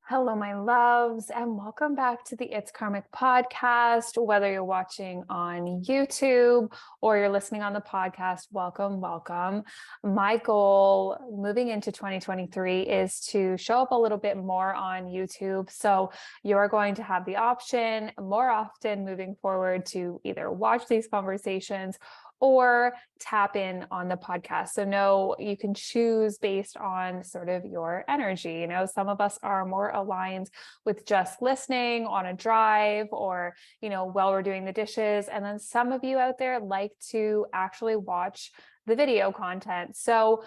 Hello, my loves, and welcome back to the It's Karmic podcast. Whether you're watching on YouTube or you're listening on the podcast, welcome, welcome. My goal moving into 2023 is to show up a little bit more on YouTube. So you're going to have the option more often moving forward to either watch these conversations or tap in on the podcast. So no, you can choose based on sort of your energy. Some of us are more aligned with just listening on a drive or, while we're doing the dishes. And then some of you out there like to actually watch the video content. So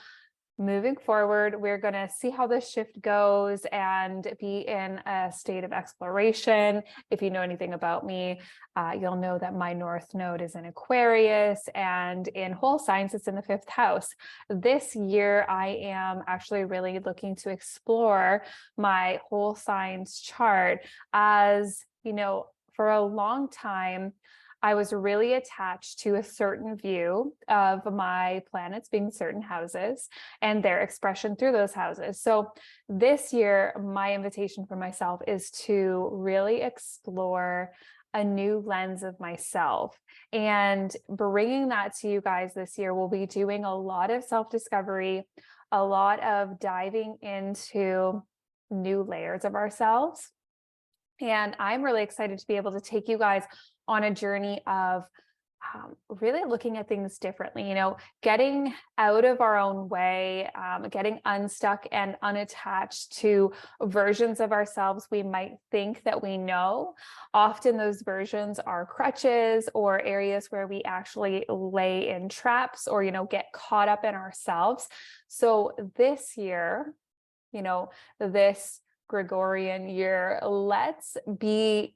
moving forward, we're going to see how this shift goes and be in a state of exploration. If you know anything about me, you'll know that my North Node is in Aquarius, and in whole signs, it's in the fifth house. This year, I am actually really looking to explore my whole signs chart as, for a long time, I was really attached to a certain view of my planets being certain houses and their expression through those houses. So this year, my invitation for myself is to really explore a new lens of myself. And bringing that to you guys this year, we'll be doing a lot of self-discovery, a lot of diving into new layers of ourselves. And I'm really excited to be able to take you guys on a journey of really looking at things differently, getting out of our own way, getting unstuck and unattached to versions of ourselves we might think that we know. Often those versions are crutches or areas where we actually lay in traps or, get caught up in ourselves. So this year, this Gregorian year, let's be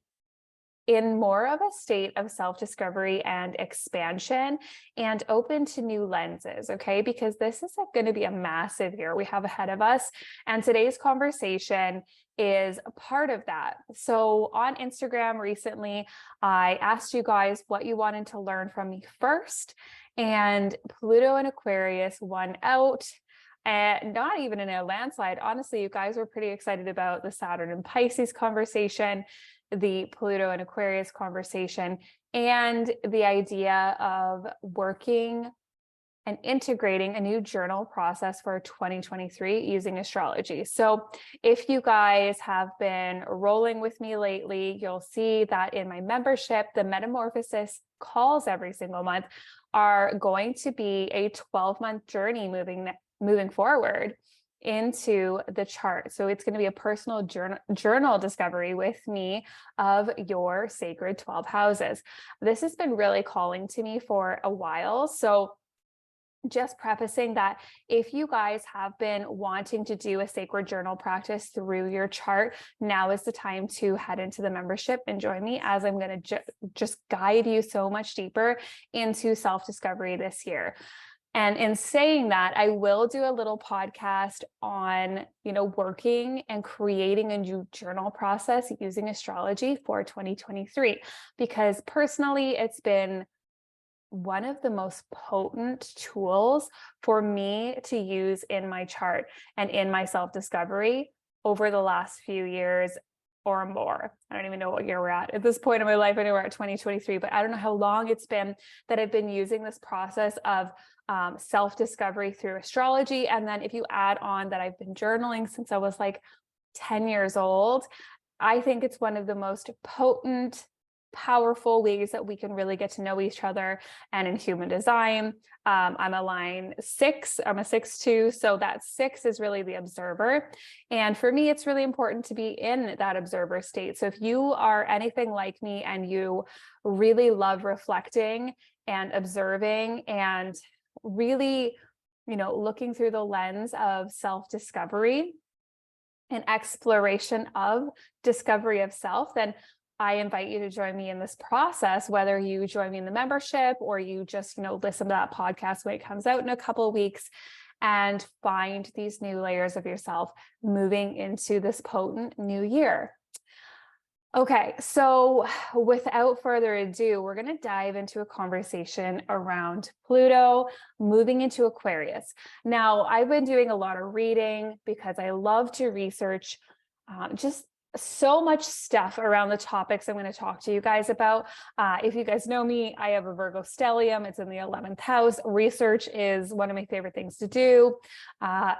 in more of a state of self-discovery and expansion and open to new lenses, okay? Because this is going to be a massive year we have ahead of us. And today's conversation is a part of that. So on Instagram recently, I asked you guys what you wanted to learn from me first, and Pluto and Aquarius won out. And not even in a landslide. Honestly, you guys were pretty excited about the Saturn and Pisces conversation, the Pluto and Aquarius conversation, and the idea of working and integrating a new journal process for 2023 using astrology. So if you guys have been rolling with me lately, you'll see that in my membership, the Metamorphosis calls every single month are going to be a 12-month journey moving forward into the chart. So it's going to be a personal journal discovery with me of your sacred 12 houses. This has been really calling to me for a while. So just prefacing that if you guys have been wanting to do a sacred journal practice through your chart, now is the time to head into the membership and join me, as I'm going to just guide you so much deeper into self-discovery this year. And in saying that, I will do a little podcast on, working and creating a new journal process using astrology for 2023, because personally, it's been one of the most potent tools for me to use in my chart and in my self-discovery over the last few years or more. I don't even know what year we're at this point in my life. I know we're at 2023, but I don't know how long it's been that I've been using this process of self-discovery through astrology. And then if you add on that I've been journaling since I was like 10 years old, I think it's one of the most potent, powerful ways that we can really get to know each other. And in human design, I'm a line 6, I'm a 6-2. So that 6 is really the observer. And for me, it's really important to be in that observer state. So if you are anything like me and you really love reflecting and observing and really, looking through the lens of self-discovery and exploration of discovery of self, then I invite you to join me in this process, whether you join me in the membership or you just, listen to that podcast when it comes out in a couple of weeks and find these new layers of yourself moving into this potent new year. Okay, so without further ado, we're going to dive into a conversation around Pluto moving into Aquarius. Now, I've been doing a lot of reading because I love to research just so much stuff around the topics I'm going to talk to you guys about. If you guys know me, I have a Virgo stellium. It's in the 11th house. Research is one of my favorite things to do.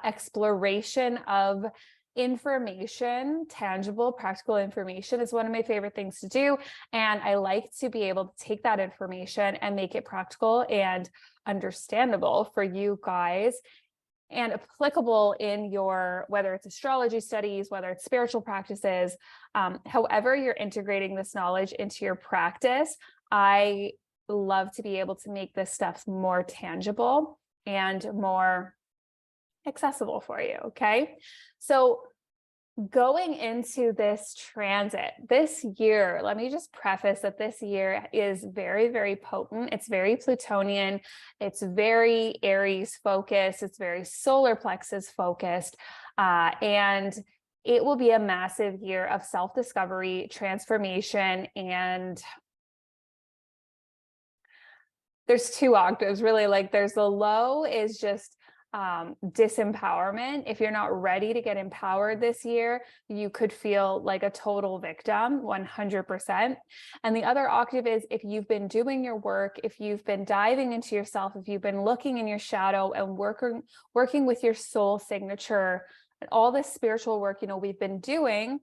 Exploration of information, tangible, practical information is one of my favorite things to do. And I like to be able to take that information and make it practical and understandable for you guys and applicable in your, whether it's astrology studies, whether it's spiritual practices, however you're integrating this knowledge into your practice. I love to be able to make this stuff more tangible and more accessible for you. Okay. So going into this transit this year, let me just preface that this year is very, very potent. It's very Plutonian. It's very Aries focused. It's very solar plexus focused. And it will be a massive year of self-discovery, transformation, and there's two octaves really. Like there's the low is just disempowerment. If you're not ready to get empowered this year, you could feel like a total victim, 100%. And the other octave is if you've been doing your work, if you've been diving into yourself, if you've been looking in your shadow and working with your soul signature and all this spiritual work, we've been doing,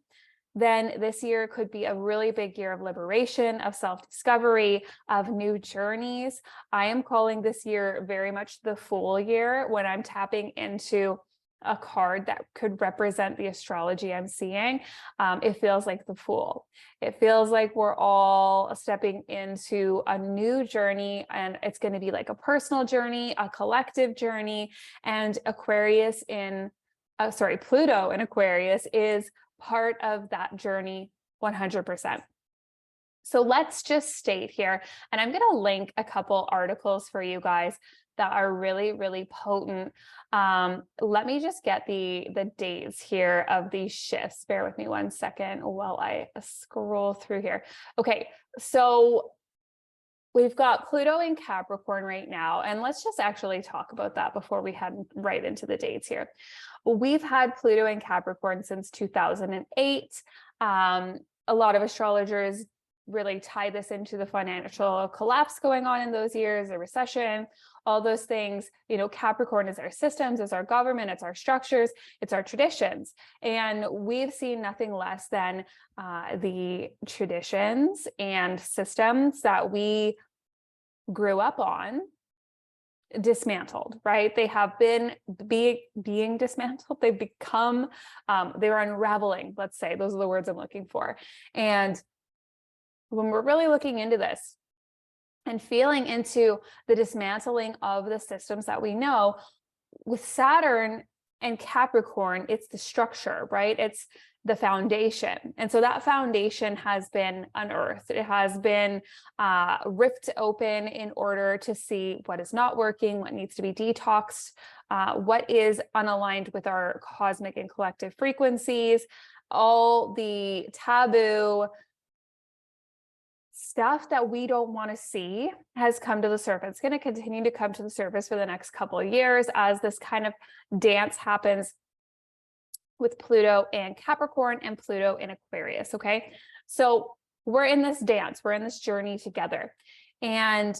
then this year could be a really big year of liberation, of self-discovery, of new journeys. I am calling this year very much the Fool year when I'm tapping into a card that could represent the astrology I'm seeing. It feels like the Fool. It feels like we're all stepping into a new journey, and it's going to be like a personal journey, a collective journey, and Pluto in Aquarius is part of that journey 100%. So let's just state here, and I'm going to link a couple articles for you guys that are really, really potent. Let me just get the dates here of these shifts. Bear with me one second while I scroll through here. Okay, so we've got Pluto in Capricorn right now, and let's just actually talk about that before we head right into the dates here. We've had Pluto in Capricorn since 2008. A lot of astrologers really tie this into the financial collapse going on in those years, the recession, all those things. Capricorn is our systems, it's our government, it's our structures, it's our traditions. And we've seen nothing less than the traditions and systems that we grew up on dismantled, right? They have been being dismantled. They've become, they were unraveling, let's say. Those are the words I'm looking for. And when we're really looking into this and feeling into the dismantling of the systems that we know, with Saturn and Capricorn, it's the structure, right? It's the foundation. And so that foundation has been unearthed. It has been ripped open in order to see what is not working, what needs to be detoxed, what is unaligned with our cosmic and collective frequencies, all the taboo stuff that we don't want to see has come to the surface. It's going to continue to come to the surface for the next couple of years as this kind of dance happens with Pluto and Capricorn and Pluto in Aquarius. Okay. So we're in this dance, we're in this journey together. And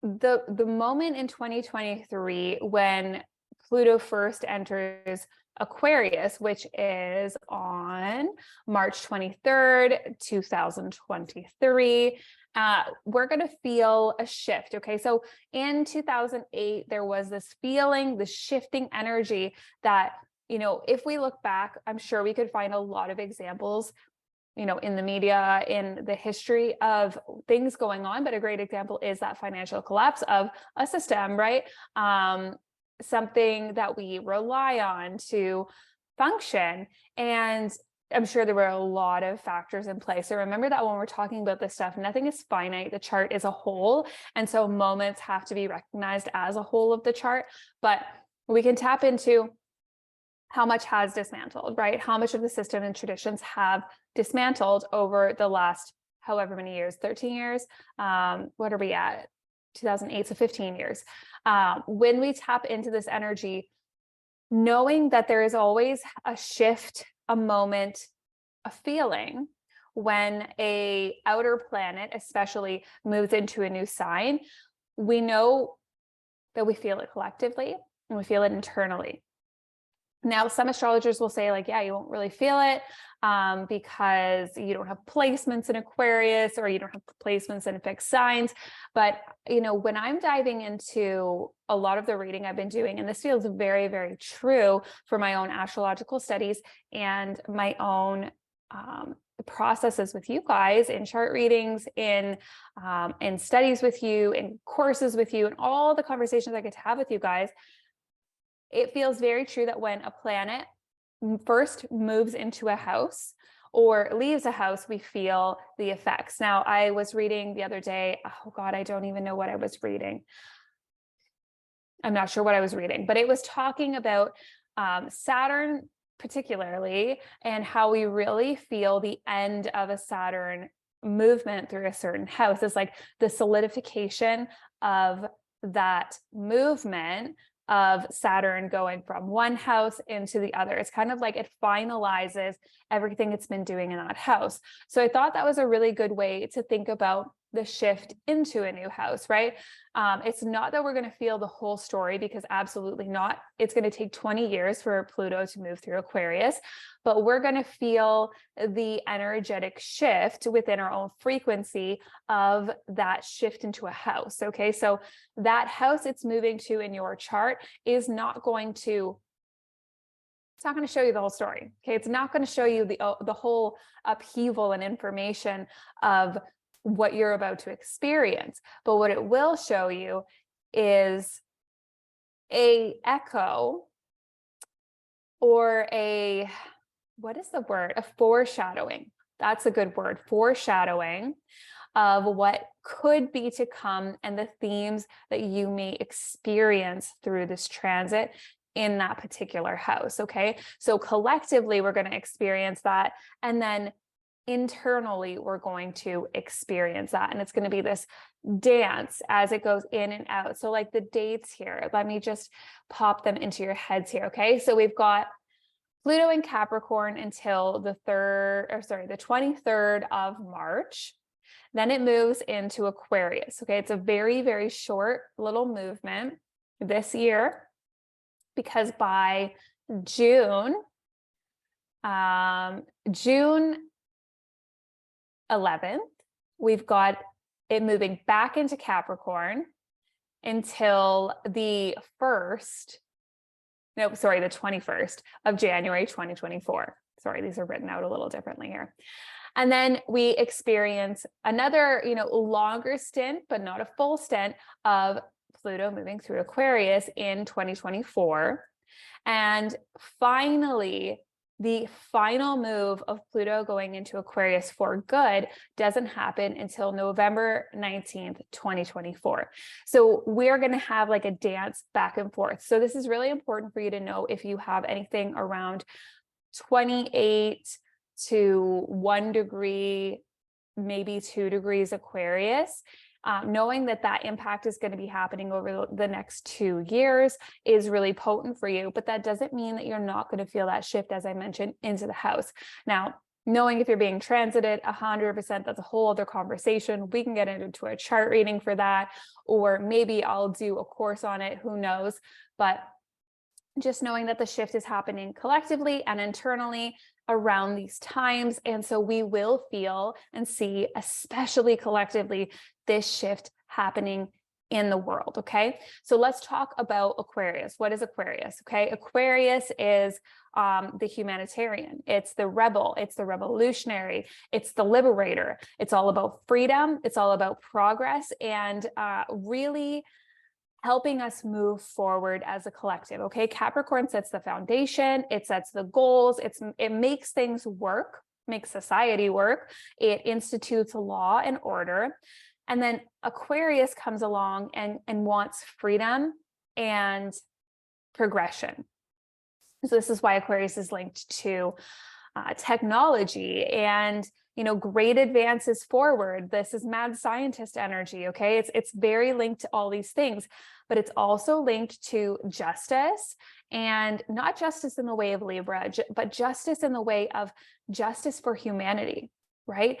the moment in 2023 when Pluto first enters Aquarius, which is on March 23rd, 2023, we're going to feel a shift. Okay. So in 2008, there was this feeling, this shifting energy that, if we look back, I'm sure we could find a lot of examples, in the media, in the history of things going on. But a great example is that financial collapse of a system, right? Something that we rely on to function. And I'm sure there were a lot of factors in play. So remember that when we're talking about this stuff, nothing is finite. The chart is a whole. And so moments have to be recognized as a whole of the chart. But we can tap into how much has dismantled, right? How much of the system and traditions have dismantled over the last however many years, 13 years. What are we at? 2008, so 15 years. When we tap into this energy, knowing that there is always a shift a moment, a feeling when a outer planet especially moves into a new sign. We know that we feel it collectively and we feel it internally. Now, some astrologers will say, like, yeah, you won't really feel it because you don't have placements in Aquarius, or you don't have placements in fixed signs. But, when I'm diving into a lot of the reading I've been doing, and this feels very, very true for my own astrological studies and my own processes with you guys in chart readings, in studies with you, in courses with you, and all the conversations I get to have with you guys, it feels very true that when a planet first moves into a house or leaves a house, we feel the effects. Now, I was reading the other day, oh God, I don't even know what I was reading. I'm not sure what I was reading, but it was talking about Saturn particularly, and how we really feel the end of a Saturn movement through a certain house. It's like the solidification of that movement of Saturn going from one house into the other. It's kind of like it finalizes everything it's been doing in that house. So I thought that was a really good way to think about the shift into a new house, right? It's not that we're going to feel the whole story, because absolutely not. It's going to take 20 years for Pluto to move through Aquarius, but we're going to feel the energetic shift within our own frequency of that shift into a house. Okay. So that house it's moving to in your chart is not going to, it's not going to show you the whole story. Okay. It's not going to show you the whole upheaval and information of what you're about to experience. But what it will show you is a echo, or what is the word? A foreshadowing. That's a good word. Foreshadowing of what could be to come and the themes that you may experience through this transit in that particular house. Okay. So collectively, we're going to experience that. And then internally, we're going to experience that. And it's going to be this dance as it goes in and out. So like the dates here, let me just pop them into your heads here. Okay. So we've got Pluto in Capricorn until the 23rd of March. Then it moves into Aquarius. Okay. It's a very, very short little movement this year, because by June 11th, we've got it moving back into Capricorn until the 21st of January, 2024. Sorry, these are written out a little differently here. And then we experience another, longer stint, but not a full stint, of Pluto moving through Aquarius in 2024. And finally, the final move of Pluto going into Aquarius for good doesn't happen until November 19th, 2024. So we're going to have like a dance back and forth. So this is really important for you to know if you have anything around 28 to 1 degree, maybe 2 degrees Aquarius. Knowing that impact is going to be happening over the next 2 years is really potent for you, but that doesn't mean that you're not going to feel that shift, as I mentioned, into the house. Now, knowing if you're being transited 100%, that's a whole other conversation. We can get into a chart reading for that, or maybe I'll do a course on it, who knows, but just knowing that the shift is happening collectively and internally around these times. And so we will feel and see, especially collectively, this shift happening in the world. Okay. So let's talk about Aquarius. What is Aquarius? Okay. Aquarius is the humanitarian. It's the rebel. It's the revolutionary. It's the liberator. It's all about freedom. It's all about progress, and really helping us move forward as a collective. Okay. Capricorn sets the foundation. It sets the goals. It makes things work, makes society work. It institutes law and order. And then Aquarius comes along and wants freedom and progression. So this is why Aquarius is linked to technology and great advances forward. This is mad scientist energy. Okay. It's very linked to all these things, but it's also linked to justice, and not justice in the way of Libra, but justice in the way of justice for humanity. Right?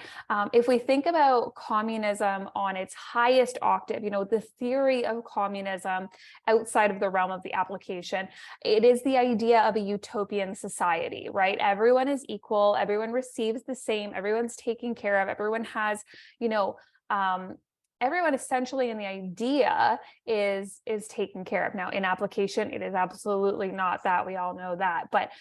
If we think about communism on its highest octave, the theory of communism outside of the realm of the application, it is the idea of a utopian society, right? Everyone is equal, everyone receives the same, everyone's taken care of, everyone has, everyone essentially in the idea is taken care of. Now, in application, it is absolutely not that. We all know that, but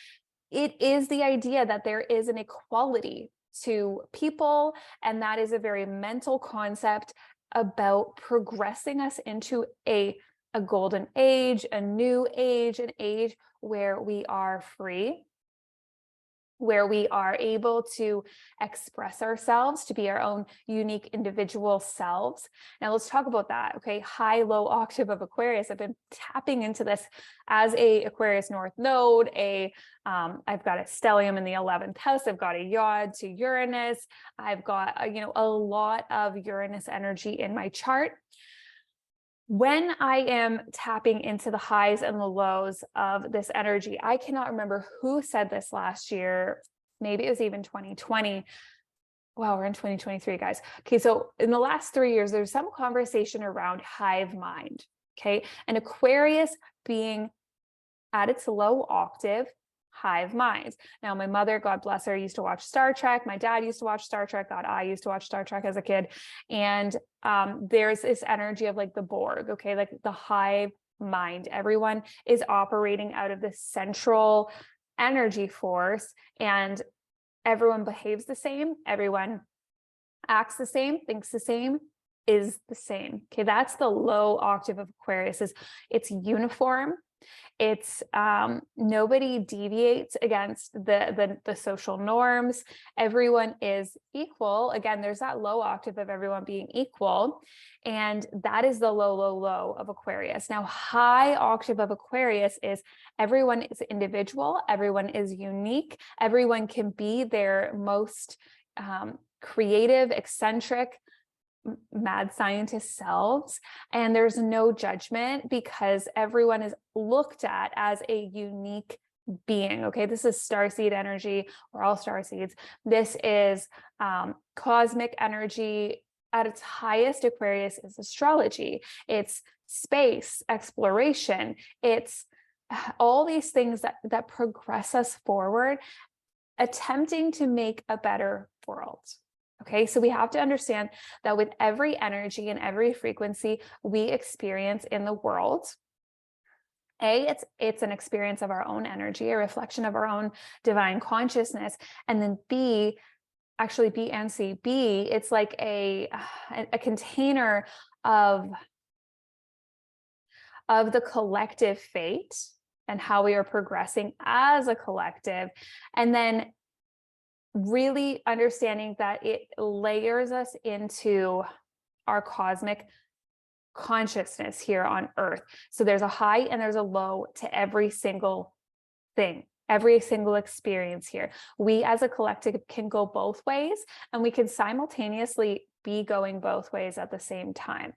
it is the idea that there is an equality to people, and that is a very mental concept about progressing us into a golden age, a new age, an age where we are free, where we are able to express ourselves, to be our own unique individual selves. Now let's talk about that. Okay. High, low octave of Aquarius. I've been tapping into this as a Aquarius North node. I've got a stellium in the 11th house. I've got a yod to Uranus. I've got, a lot of Uranus energy in my chart. When I am tapping into the highs and the lows of this energy, I cannot remember who said this last year. Maybe it was even 2020. Wow, we're in 2023, guys. Okay, so in the last 3 years, there's some conversation around hive mind. Okay, and Aquarius being at its low octave, hive minds. Now, my mother, God bless her, used to watch Star Trek. My dad used to watch Star Trek. God, I used to watch Star Trek as a kid. And there's this energy of like the Borg, okay, like the hive mind. Everyone is operating out of this central energy force, and everyone behaves the same. Everyone acts the same, thinks the same, is the same. Okay, that's the low octave of Aquarius. It's uniform. It's nobody deviates against the social norms. Everyone is equal. Again, there's that low octave of everyone being equal, and that is the low of Aquarius. Now, high octave of Aquarius is everyone is individual, everyone is unique, everyone can be their most creative, eccentric, mad scientist selves, and there's no judgment because everyone is looked at as a unique being. Okay, this is starseed energy. We're all starseeds. This is cosmic energy. At its highest, Aquarius is astrology. It's space exploration. It's all these things that progress us forward, attempting to make a better world. Okay, so we have to understand that with every energy and every frequency we experience in the world, it's an experience of our own energy, a reflection of our own divine consciousness, and then B and C. B, it's like a container of the collective fate and how we are progressing as a collective, and then really understanding that it layers us into our cosmic consciousness here on Earth. So there's a high and there's a low to every single thing, every single experience here. We as a collective can go both ways, and we can simultaneously be going both ways at the same time.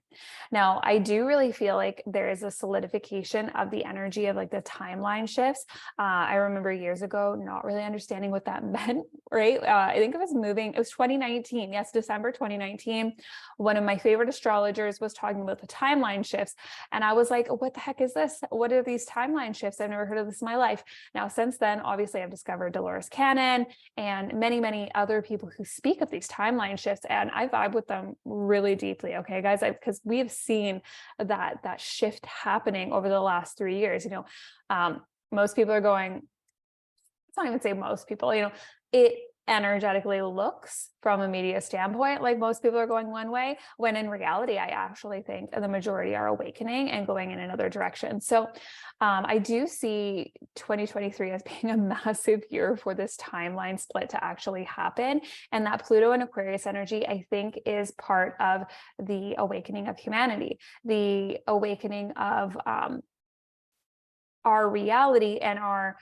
Now, I do really feel like there is a solidification of the energy of like the timeline shifts. I remember years ago not really understanding what that meant, right? I think it was 2019. Yes, December 2019. One of my favorite astrologers was talking about the timeline shifts. And I was like, what the heck is this? What are these timeline shifts? I've never heard of this in my life. Now, since then, obviously, I've discovered Dolores Cannon and many, many other people who speak of these timeline shifts. And I vibe with them really deeply. Okay, guys, because we have seen that shift happening over the last 3 years. Most people are going, let's not even say most people, it energetically looks from a media standpoint like most people are going one way, when in reality, I actually think the majority are awakening and going in another direction. So I do see 2023 as being a massive year for this timeline split to actually happen. And that Pluto and Aquarius energy, I think, is part of the awakening of humanity, the awakening of our reality and our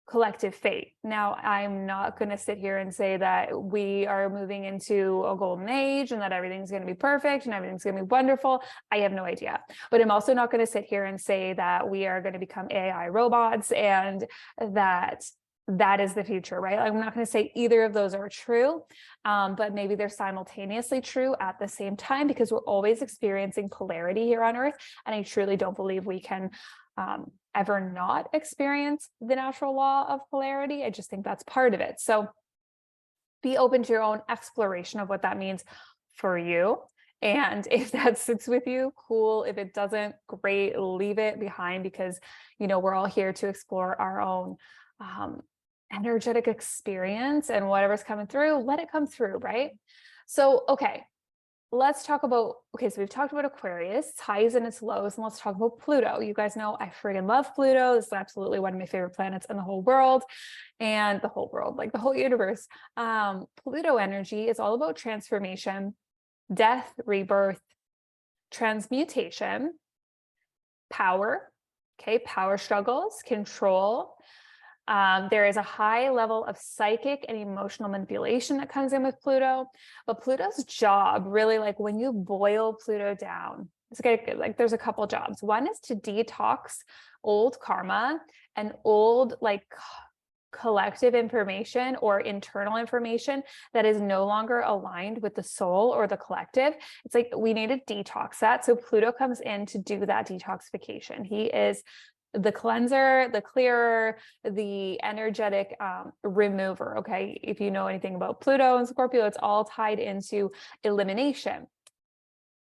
collective fate. Now, I'm not going to sit here and say that we are moving into a golden age and that everything's going to be perfect and everything's going to be wonderful. I have no idea. But I'm also not going to sit here and say that we are going to become AI robots and that is the future, right? I'm not going to say either of those are true, but maybe they're simultaneously true at the same time, because we're always experiencing polarity here on Earth. And I truly don't believe we can ever not experience the natural law of polarity. I just think that's part of it. So be open to your own exploration of what that means for you. And if that sits with you, cool. If it doesn't, great, leave it behind, because, you know, we're all here to explore our own energetic experience, and whatever's coming through, let it come through, right? So, okay, let's talk about, so we've talked about Aquarius, its highs and its lows, and let's talk about Pluto. You guys know I friggin' love Pluto. This is absolutely one of my favorite planets in the whole world, and the whole world, like the whole universe. Pluto energy is all about transformation, death, rebirth, transmutation, power, power struggles, control. There is a high level of psychic and emotional manipulation that comes in with Pluto, but Pluto's job, really, like when you boil Pluto down, it's like there's a couple jobs. One is to detox old karma and old like collective information or internal information that is no longer aligned with the soul or the collective. It's like we need to detox that. So Pluto comes in to do that detoxification. He is the cleanser, the clearer, the energetic remover. Okay. If you know anything about Pluto and Scorpio, it's all tied into elimination.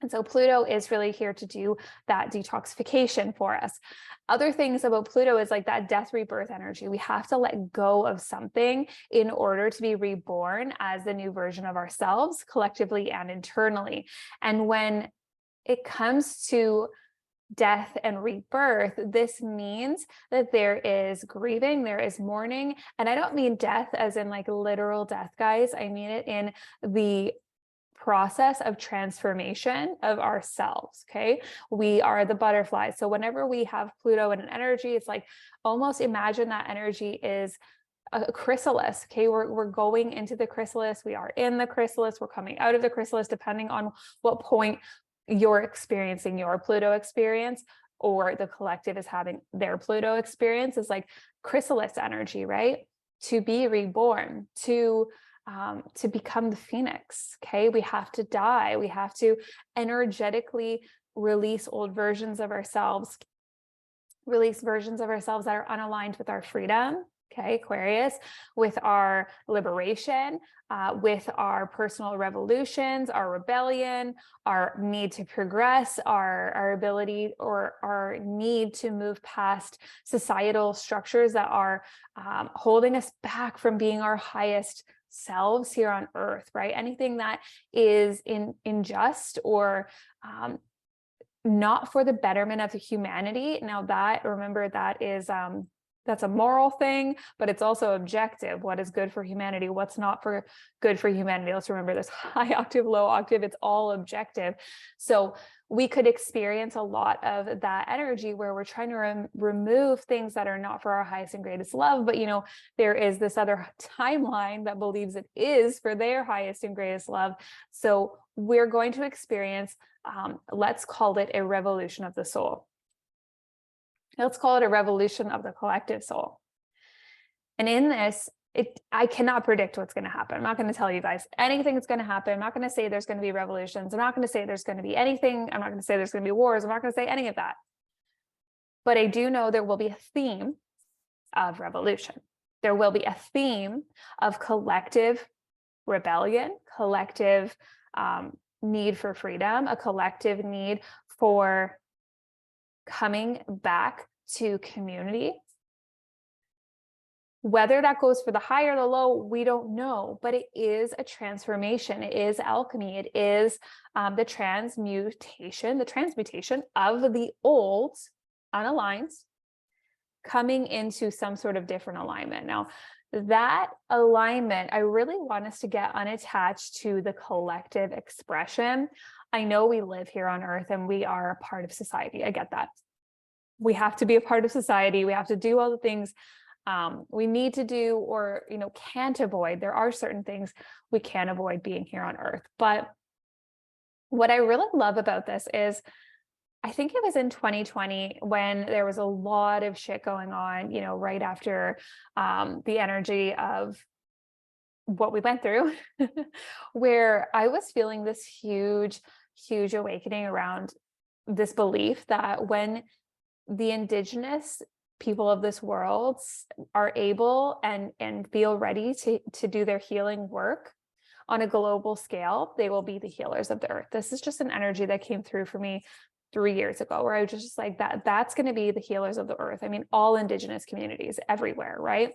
And so Pluto is really here to do that detoxification for us. Other things about Pluto is like that death rebirth energy. We have to let go of something in order to be reborn as the new version of ourselves, collectively and internally. And when it comes to death and rebirth, this means that there is grieving, there is mourning. And I don't mean death as in like literal death, guys. I mean it in the process of transformation of ourselves. Okay. We are the butterflies. So whenever we have Pluto in an energy, it's like almost imagine that energy is a chrysalis. Okay. We're going into the chrysalis. We are in the chrysalis. We're coming out of the chrysalis, depending on what point you're experiencing your Pluto experience, or the collective is having their Pluto experience, is like chrysalis energy, right? To be reborn, to become the phoenix. Okay. We have to die. We have to energetically release old versions of ourselves, release versions of ourselves that are unaligned with our freedom. Okay, Aquarius, with our liberation, with our personal revolutions, our rebellion, our need to progress, our ability or our need to move past societal structures that are holding us back from being our highest selves here on Earth, right? Anything that is unjust or not for the betterment of humanity. Now that, remember, that is that's a moral thing, but it's also objective. What is good for humanity? What's not for good for humanity? Let's remember this: high octave, low octave, it's all objective. So we could experience a lot of that energy where we're trying to remove things that are not for our highest and greatest love. But, you know, there is this other timeline that believes it is for their highest and greatest love. So we're going to experience, let's call it a revolution of the soul. Let's call it a revolution of the collective soul. And in this, I cannot predict what's going to happen. I'm not going to tell you guys anything that's going to happen. I'm not going to say there's going to be revolutions. I'm not going to say there's going to be anything. I'm not going to say there's going to be wars. I'm not going to say any of that. But I do know there will be a theme of revolution. There will be a theme of collective rebellion, collective need for freedom, a collective need for coming back to community. Whether that goes for the high or the low, we don't know, but it is a transformation. It is alchemy. It is the transmutation of the old unaligned coming into some sort of different alignment. Now, that alignment, I really want us to get unattached to the collective expression. I know we live here on Earth and we are a part of society. I get that. We have to be a part of society. We have to do all the things we need to do, or, can't avoid. There are certain things we can't avoid being here on Earth. But what I really love about this is, I think it was in 2020 when there was a lot of shit going on, right after the energy of what we went through, where I was feeling this huge, huge awakening around this belief that when the indigenous people of this world are able and feel ready to do their healing work on a global scale, they will be the healers of the earth. This is just an energy that came through for me 3 years ago, where I was just like, that's going to be the healers of the earth. I mean, all indigenous communities everywhere, right?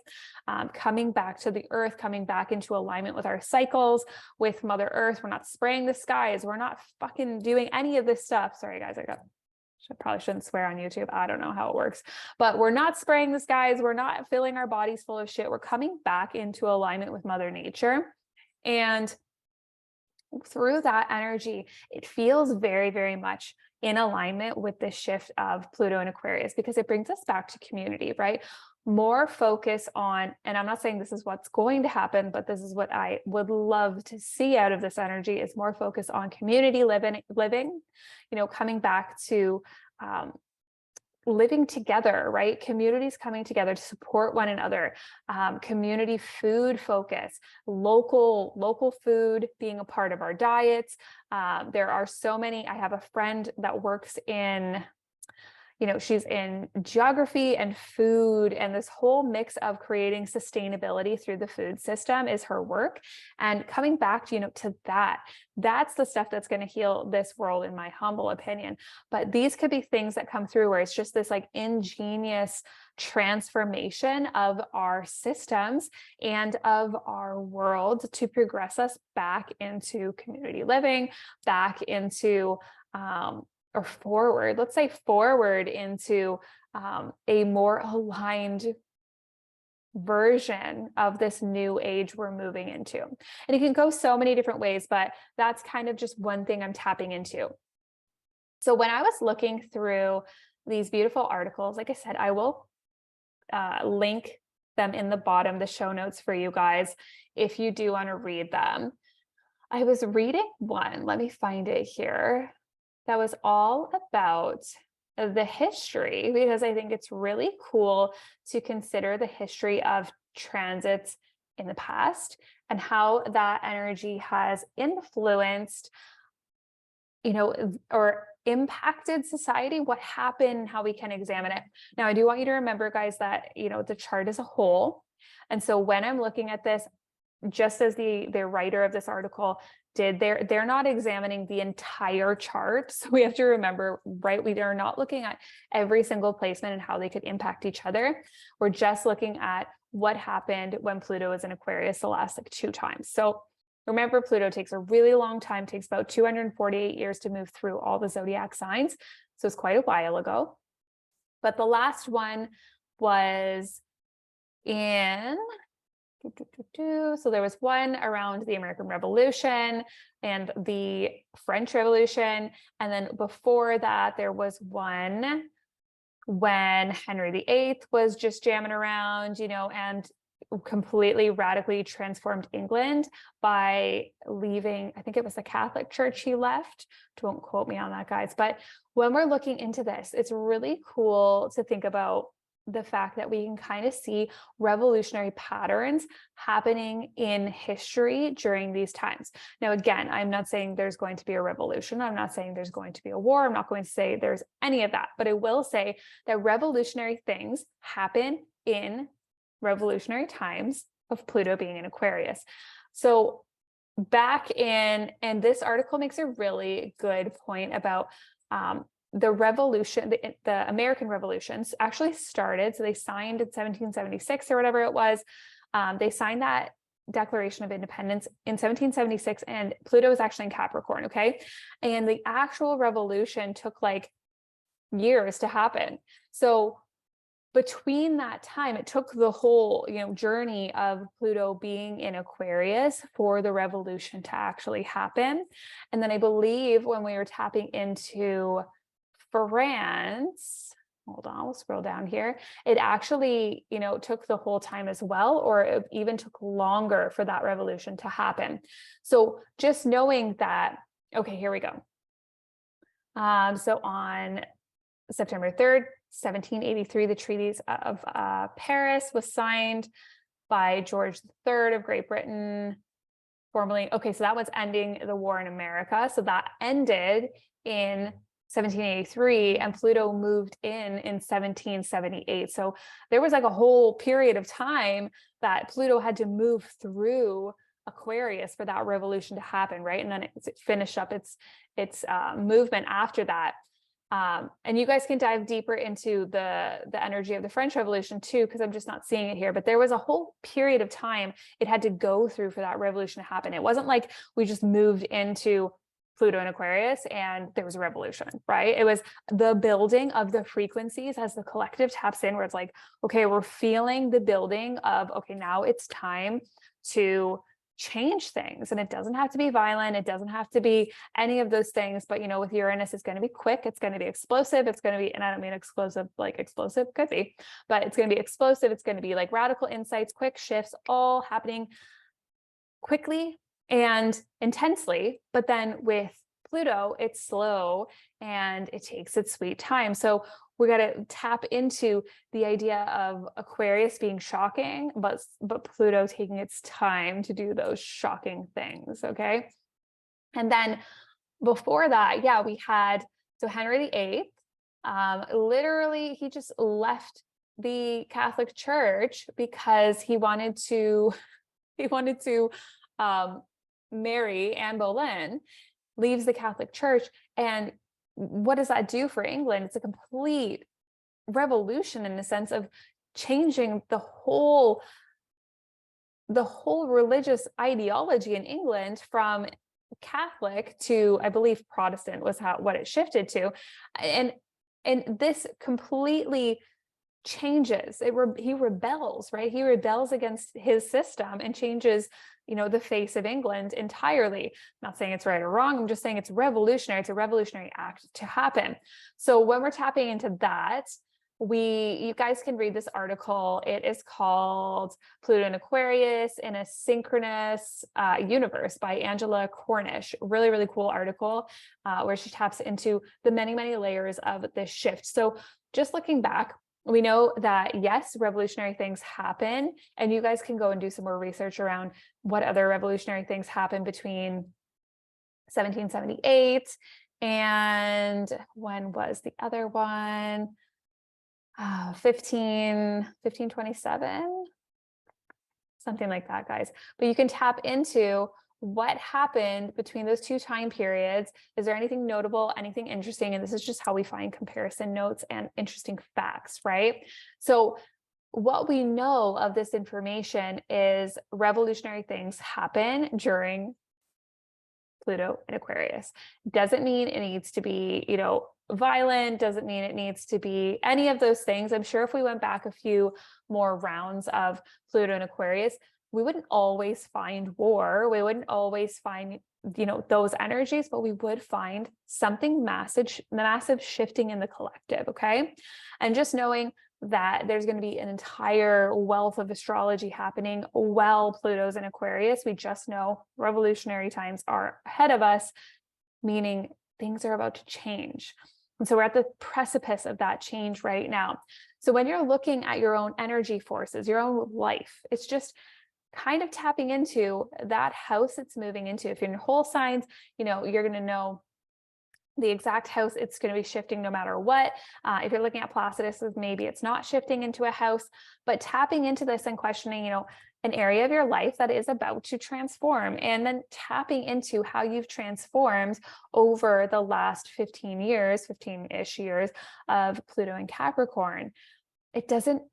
Coming back to the earth, coming back into alignment with our cycles, with Mother Earth. We're not spraying the skies. We're not fucking doing any of this stuff. Sorry, guys, I probably shouldn't swear on YouTube. I don't know how it works, but we're not spraying the skies. We're not filling our bodies full of shit. We're coming back into alignment with Mother Nature. And through that energy, it feels very, very much in alignment with the shift of Pluto and Aquarius, because it brings us back to community, right? More focus on, and I'm not saying this is what's going to happen, but this is what I would love to see out of this energy, is more focus on community living, coming back to living together, right? Communities coming together to support one another, community food focus, local food being a part of our diets. There are so many. I have a friend that works in, she's in geography and food, and this whole mix of creating sustainability through the food system is her work. And coming back to, to that's the stuff that's going to heal this world, in my humble opinion. But these could be things that come through where it's just this like ingenious transformation of our systems and of our world to progress us back into community living, back into, or forward, let's say forward into a more aligned version of this new age we're moving into. And it can go so many different ways, but that's kind of just one thing I'm tapping into. So when I was looking through these beautiful articles, like I said, I will link them in the bottom, the show notes for you guys, if you do want to read them. I was reading one, let me find it here, that was all about the history, because I think it's really cool to consider the history of transits in the past and how that energy has influenced, or impacted society, what happened, how we can examine it. Now, I do want you to remember, guys, that, the chart is a whole. And so when I'm looking at this, just as the writer of this article did, they're not examining the entire chart. So we have to remember, right, we are not looking at every single placement and how they could impact each other. We're just looking at what happened when Pluto was in Aquarius the last 2 times. So remember, Pluto takes a really long time, takes about 248 years to move through all the zodiac signs. So it's quite a while ago. But the last one was in, so there was one around the American Revolution and the French Revolution. And then before that, there was one when Henry VIII was just jamming around, and completely radically transformed England by leaving, I think it was the Catholic Church he left. Don't quote me on that, guys. But when we're looking into this, it's really cool to think about the fact that we can kind of see revolutionary patterns happening in history during these times. Now, again, I'm not saying there's going to be a revolution. I'm not saying there's going to be a war. I'm not going to say there's any of that, but I will say that revolutionary things happen in revolutionary times of Pluto being in Aquarius. So back in, and this article makes a really good point about, the revolution, the American revolutions actually started. So they signed in 1776 or whatever it was. They signed that Declaration of Independence in 1776, and Pluto was actually in Capricorn. Okay. And the actual revolution took like years to happen. So between that time, it took the whole, journey of Pluto being in Aquarius for the revolution to actually happen. And then I believe when we were tapping into France, hold on, we'll scroll down here. It actually, took the whole time as well, or it even took longer for that revolution to happen. So just knowing that, okay, here we go. So on September 3rd, 1783, the Treaties of Paris was signed by George III of Great Britain. Formally, okay, so that was ending the war in America. So that ended in 1783, and Pluto moved in 1778. So there was like a whole period of time that Pluto had to move through Aquarius for that revolution to happen, right? And then it finished up its movement after that. And you guys can dive deeper into the energy of the French Revolution too, because I'm just not seeing it here. But there was a whole period of time it had to go through for that revolution to happen. It wasn't like we just moved into Pluto and Aquarius and there was a revolution, right? It was the building of the frequencies as the collective taps in, where it's like, okay, we're feeling the building of, okay, now it's time to change things. And it doesn't have to be violent. It doesn't have to be any of those things. But, with Uranus, it's going to be quick. It's going to be explosive. It's going to be, and I don't mean explosive, like explosive could be, but it's going to be explosive. It's going to be like radical insights, quick shifts, all happening quickly and intensely. But then with Pluto, it's slow and it takes its sweet time. So we got to tap into the idea of Aquarius being shocking, but Pluto taking its time to do those shocking things. Okay. And then before that, yeah, we had, so Henry VIII, literally, he just left the Catholic Church because he wanted to marry Anne Boleyn, leaves the Catholic Church. And what does that do for England? It's a complete revolution in the sense of changing the whole religious ideology in England from Catholic to, I believe, Protestant was what it shifted to. And this completely changes. He rebels, right? He rebels against his system and changes, the face of England entirely. I'm not saying it's right or wrong. I'm just saying it's revolutionary. It's a revolutionary act to happen. So when we're tapping into that, you guys can read this article. It is called Pluto and Aquarius in a Synchronous Universe by Angela Cornish. Really, really cool article where she taps into the many, many layers of this shift. So just looking back, we know that, yes, revolutionary things happen, and you guys can go and do some more research around what other revolutionary things happened between 1778 and when was the other one? 1527, something like that, guys. But you can tap into what happened between those two time periods. Is there anything notable, anything interesting? And this is just how we find comparison notes and interesting facts, right? So what we know of this information is revolutionary things happen during Pluto and Aquarius. Doesn't mean it needs to be, violent, doesn't mean it needs to be any of those things. I'm sure if we went back a few more rounds of Pluto and Aquarius, we wouldn't always find war. We wouldn't always find, those energies, but we would find something massive shifting in the collective. Okay. And just knowing that there's going to be an entire wealth of astrology happening while Pluto's in Aquarius, we just know revolutionary times are ahead of us, meaning things are about to change. And so we're at the precipice of that change right now. So when you're looking at your own energy forces, your own life, it's just kind of tapping into that house it's moving into. If you're in whole signs, you're going to know the exact house it's going to be shifting no matter what. If you're looking at Placidus, maybe it's not shifting into a house, but tapping into this and questioning, an area of your life that is about to transform, and then tapping into how you've transformed over the last 15-ish years of Pluto and Capricorn. It doesn't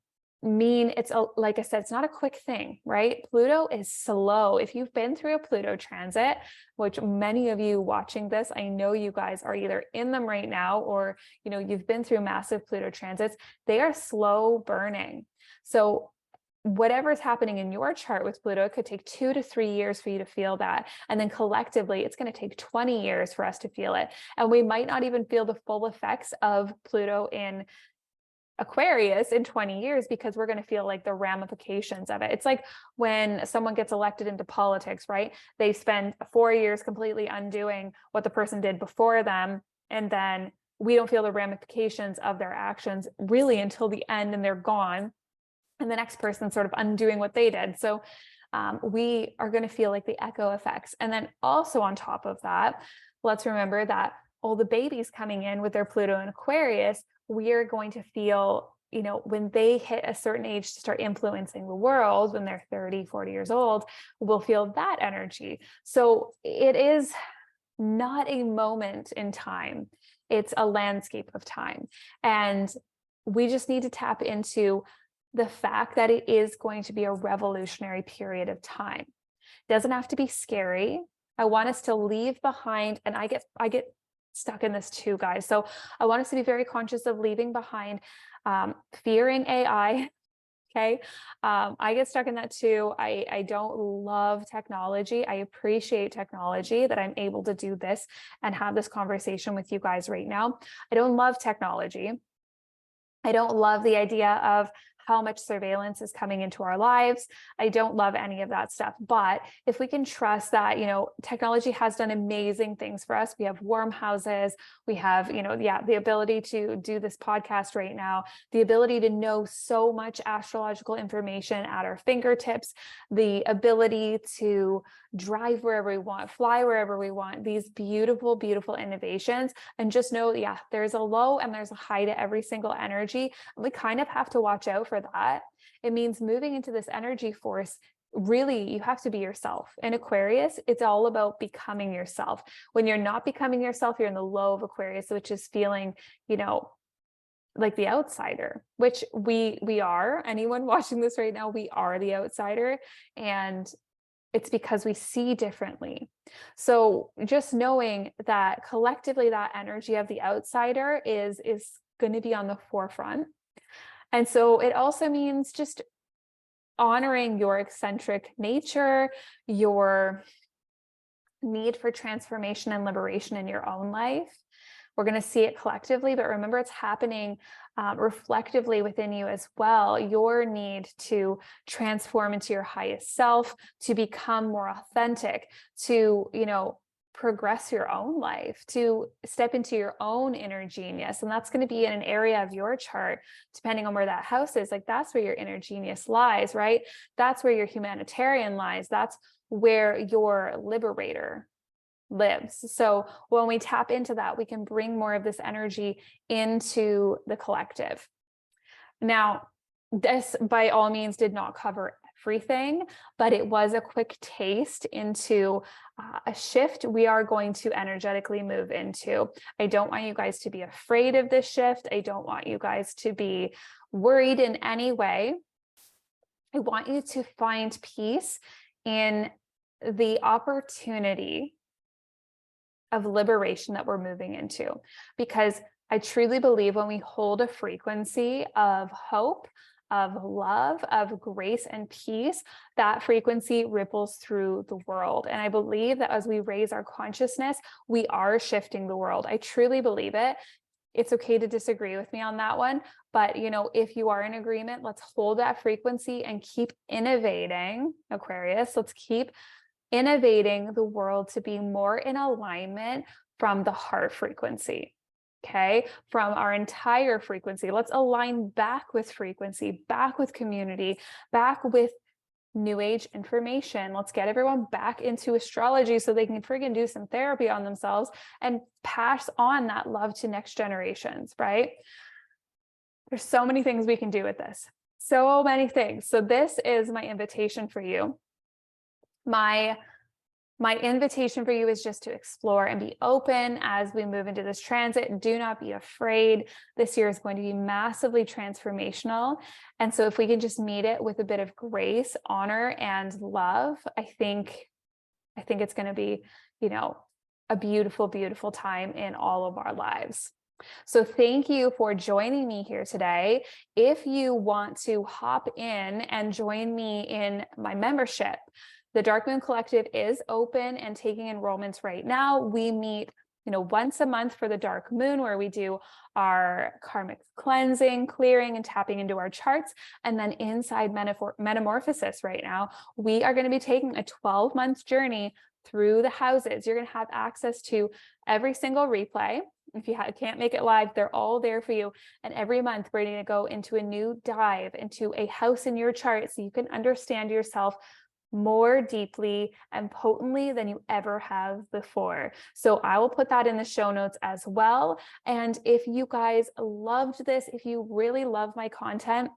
mean like I said, it's not a quick thing, right? Pluto is slow. If you've been through a Pluto transit, which many of you watching this, I know you guys are either in them right now, or, you've been through massive Pluto transits, they are slow burning. So whatever's happening in your chart with Pluto, it could take 2 to 3 years for you to feel that. And then collectively, it's going to take 20 years for us to feel it. And we might not even feel the full effects of Pluto in Aquarius in 20 years, because we're going to feel like the ramifications of it. It's like when someone gets elected into politics, right? They spend 4 years completely undoing what the person did before them. And then we don't feel the ramifications of their actions really until the end, and they're gone. And the next person sort of undoing what they did. So we are going to feel like the echo effects. And then also on top of that, let's remember that all the babies coming in with their Pluto and Aquarius, we are going to feel, you know, when they hit a certain age to start influencing the world, when they're 30, 40 years old, we'll feel that energy. So it is not a moment in time. It's a landscape of time. And we just need to tap into the fact that it is going to be a revolutionary period of time. It doesn't have to be scary. I want us to leave behind, and I get stuck in this too, guys. So I want us to be very conscious of leaving behind fearing AI. Okay. I get stuck in that too. I don't love technology. I appreciate technology, that I'm able to do this and have this conversation with you guys right now. I don't love technology. I don't love the idea of how much surveillance is coming into our lives. I don't love any of that stuff. But if we can trust that, you know, technology has done amazing things for us. We have warm houses. We have, you know, the ability to do this podcast right now, the ability to know so much astrological information at our fingertips, the ability to drive wherever we want, fly wherever we want, these beautiful, beautiful innovations. And just know, yeah, there's a low and there's a high to every single energy. And we kind of have to watch out for that. It means moving into this energy force. Really, you have to be yourself. In Aquarius, it's all about becoming yourself. When you're not becoming yourself, you're in the low of Aquarius, which is feeling, you know, like the outsider, which we are. Anyone watching this right now, we are the outsider. And it's because we see differently. So just knowing that collectively that energy of the outsider is going to be on the forefront. And so it also means just honoring your eccentric nature, your need for transformation and liberation in your own life. We're going to see it collectively, but remember, it's happening reflectively within you as well. Your need to transform into your highest self, to become more authentic, to, you know, progress your own life, to step into your own inner genius. And that's going to be in an area of your chart, depending on where that house is. Like, that's where your inner genius lies, right? That's where your humanitarian lies. That's where your liberator lives. So when we tap into that, we can bring more of this energy into the collective. Now, this by all means did not cover everything, but it was a quick taste into a shift we are going to energetically move into. I don't want you guys to be afraid of this shift. I don't want you guys to be worried in any way. I want you to find peace in the opportunity of liberation that we're moving into, because I truly believe when we hold a frequency of hope, of love, of grace and peace, that frequency ripples through the world. And I believe that as we raise our consciousness, we are shifting the world. I truly believe it. It's okay to disagree with me on that one, but you know, if you are in agreement, let's hold that frequency and keep innovating, Aquarius. Let's keep innovating the world to be more in alignment from the heart frequency. Okay, from our entire frequency. Let's align back with frequency, back with community, back with new age information. Let's get everyone back into astrology so they can friggin' do some therapy on themselves and pass on that love to next generations, right? There's so many things we can do with this. So many things. So this is my invitation for you. My invitation for you is just to explore and be open as we move into this transit. Do not be afraid. This year is going to be massively transformational. And so if we can just meet it with a bit of grace, honor, and love, I think it's going to be, you know, a beautiful, beautiful time in all of our lives. So thank you for joining me here today. If you want to hop in and join me in my membership, the Dark Moon Collective is open and taking enrollments right now. We meet once a month for the dark moon, where we do our karmic cleansing, clearing, and tapping into our charts. And then inside Metamorphosis right now, we are going to be taking a 12-month journey through the houses. You're going to have access to every single replay. If you can't make it live, they're all there for you. And every month, we're going to go into a new dive into a house in your chart so you can understand yourself more deeply and potently than you ever have before. So I will put that in the show notes as well. And if you guys loved this, if you really love my content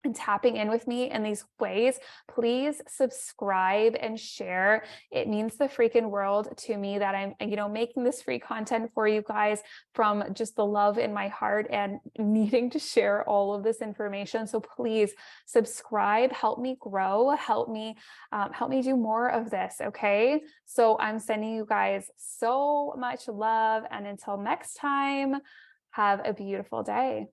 and tapping in with me in these ways, please subscribe and share. It means the freaking world to me that I'm, making this free content for you guys from just the love in my heart and needing to share all of this information. So please subscribe, help me grow, help me do more of this. Okay. So I'm sending you guys so much love, and until next time, have a beautiful day.